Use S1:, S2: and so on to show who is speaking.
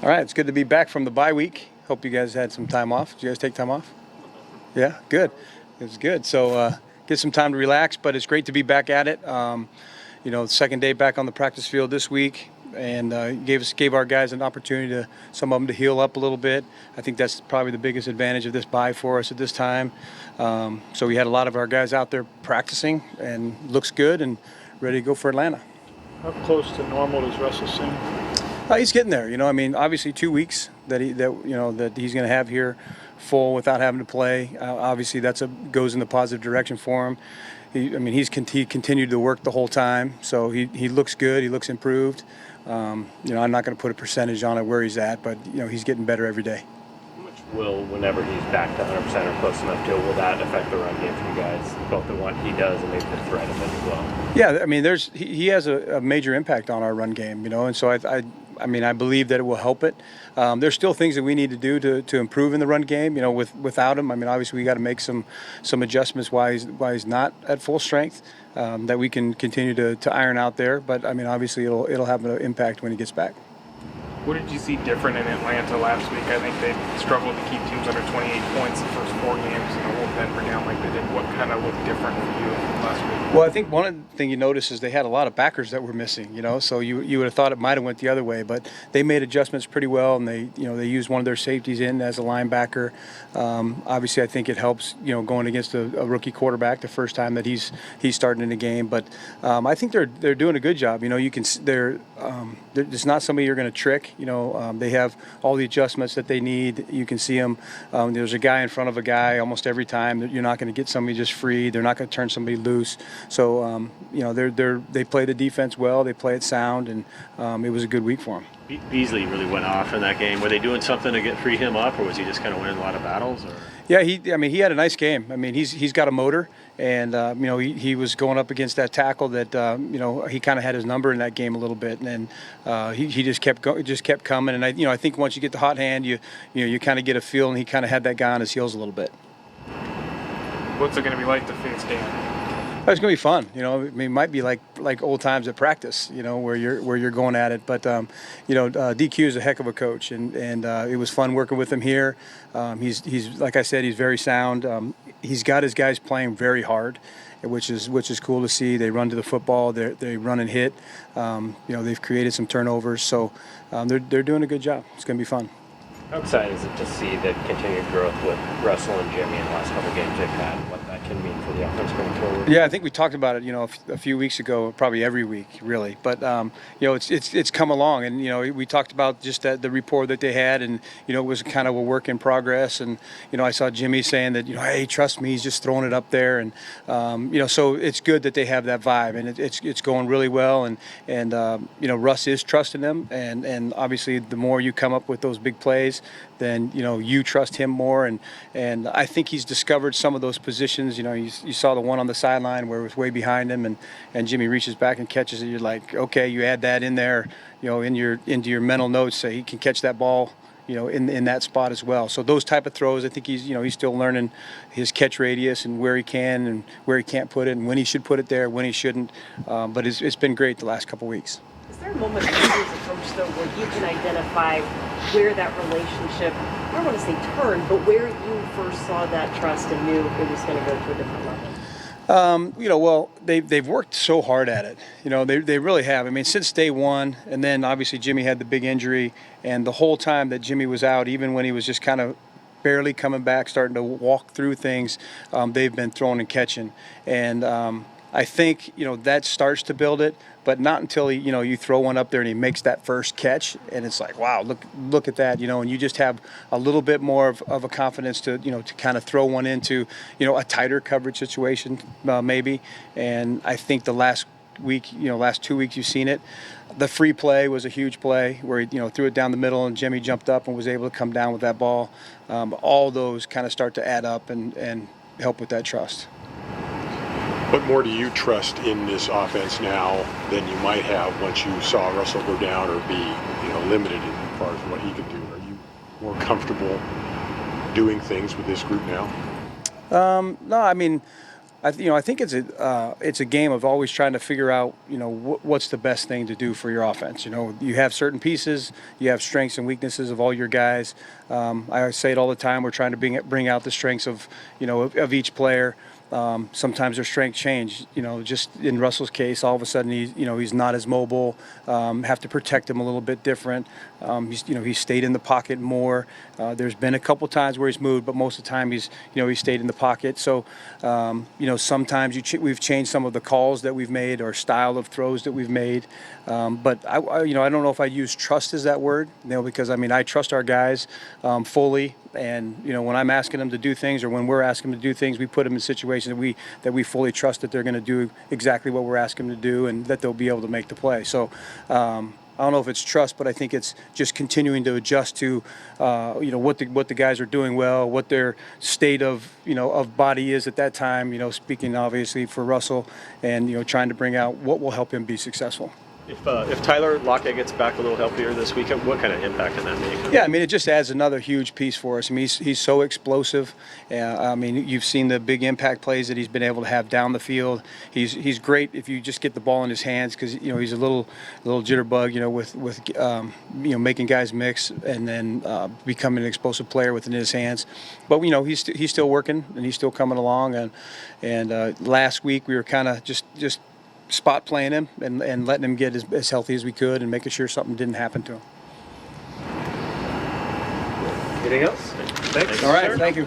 S1: All right, it's good to be back from the bye week. Hope you guys had some time off. Did you guys take time off? Yeah, good. It was good. So get some time to relax, but it's great to be back at it. Second day back on the practice field this week, and gave our guys an opportunity some of them to heal up a little bit. I think that's probably the biggest advantage of this bye for us at this time. So we had a lot of our guys out there practicing, and looks good and ready to go for Atlanta.
S2: How close to normal does Russell seem?
S1: He's getting there. Obviously 2 weeks that he's going to have here full without having to play. Obviously goes in the positive direction for him. He continued to work the whole time, so he looks good. He looks improved. I'm not going to put a percentage on it where he's at, but he's getting better every day.
S3: Whenever he's back to 100% or close enough to, will that affect the run game for you guys, both the one he does and maybe the threat of it as well?
S1: Yeah, he has a major impact on our run game, and so I believe that it will help it. There's still things that we need to do to improve in the run game. Without him, obviously we got to make some adjustments while he's not at full strength that we can continue to iron out there. But obviously it'll have an impact when he gets back.
S4: What did you see different in Atlanta last week? I think they struggled to keep teams under 28 points the first 4 games, and the whole Denver down like they did. What kind of looked different for you last week?
S1: Well, I think one of the things you notice is they had a lot of backers that were missing. So you would have thought it might have went the other way, but they made adjustments pretty well, and they used one of their safeties in as a linebacker. Obviously, I think it helps going against a rookie quarterback the first time that he's starting in the game. But I think they're doing a good job. They're it's not somebody you're going to trick. They have all the adjustments that they need. You can see them. There's a guy in front of a guy almost every time. You're not going to get somebody just free. They're not going to turn somebody loose. So they play the defense well. They play it sound, and it was a good week for them.
S5: Beasley really went off in that game. Were they doing something to free him up, or was he just kind of winning a lot of battles? Or?
S1: Yeah, he had a nice game. He's got a motor, and he was going up against that tackle that he kind of had his number in that game a little bit, and he just kept coming. And I think once you get the hot hand, you kind of get a feel, and he kind of had that guy on his heels a little bit.
S4: What's it going to be like to face Dan?
S1: It's going to be fun. It might be like old times at practice, where you're going at it. But DQ is a heck of a coach, and it was fun working with him here. He's like I said, he's very sound. He's got his guys playing very hard, which is cool to see. They run to the football. They run and hit. They've created some turnovers, so they're doing a good job. It's going to be fun.
S3: How exciting is it to see the continued growth with Russell and Jimmy in the last couple of games they've had, and what that can mean for the offense going forward?
S1: Yeah, I think we talked about it, a few weeks ago, probably every week, really. But it's come along, and we talked about just the rapport that they had, and it was kind of a work in progress. And I saw Jimmy saying that hey, trust me, he's just throwing it up there, and so it's good that they have that vibe, and it's going really well. And Russ is trusting them, and obviously the more you come up with those big plays, then you trust him more, and I think he's discovered some of those positions. You saw the one on the sideline where it was way behind him, and Jimmy reaches back and catches it. You're like, okay, you add that in there, into your mental notes, so he can catch that ball, in that spot as well. So those type of throws, I think he's still learning his catch radius and where he can and where he can't put it, and when he should put it there, when he shouldn't. But it's been great the last couple weeks.
S6: Is there a moment in his approach, though, where you can identify where that relationship, I don't want to say turned, but where you first saw that trust and knew it was going to go to a different level?
S1: Well, they've worked so hard at it. They really have. Since day one, and then obviously Jimmy had the big injury, and the whole time that Jimmy was out, even when he was just kind of barely coming back, starting to walk through things, they've been throwing and catching. And I think that starts to build it, but not until you throw one up there and he makes that first catch, and it's like, wow, look at that, and you just have a little bit more of a confidence to to kind of throw one into a tighter coverage situation maybe. And I think the last week, last 2 weeks you've seen it. The free play was a huge play where he threw it down the middle and Jimmy jumped up and was able to come down with that ball. All those kind of start to add up and help with that trust.
S7: What more do you trust in this offense now than you might have once you saw Russell go down or be, limited as far as what he could do? Are you more comfortable doing things with this group now?
S1: No, I think it's a game of always trying to figure out, what's the best thing to do for your offense. You have certain pieces, you have strengths and weaknesses of all your guys. I say it all the time. We're trying to bring out the strengths of each player. Sometimes their strengths change. Just in Russell's case, all of a sudden he's not as mobile. Have to protect him a little bit different. He's stayed in the pocket more. There's been a couple times where he's moved, but most of the time he's stayed in the pocket. So sometimes we've changed some of the calls that we've made or style of throws that we've made. But I don't know if I use trust as that word, because I trust our guys fully. And when I'm asking them to do things, or when we're asking them to do things, we put them in situations that we fully trust that they're going to do exactly what we're asking them to do, and that they'll be able to make the play. So I don't know if it's trust, but I think it's just continuing to adjust to what the guys are doing well, what their state of of body is at that time. Speaking obviously for Russell, and trying to bring out what will help him be successful.
S5: If Tyler Lockett gets back a little healthier this week, what kind of impact can that make?
S1: Yeah, it just adds another huge piece for us. He's so explosive. You've seen the big impact plays that he's been able to have down the field. He's great if you just get the ball in his hands, because he's a little jitterbug. With making guys mix and then becoming an explosive player within his hands. But he's still working and he's still coming along. And last week we were kind of just spot playing him and letting him get as healthy as we could and making sure something didn't happen to him.
S3: Anything else? Thanks.
S1: All right, thank you.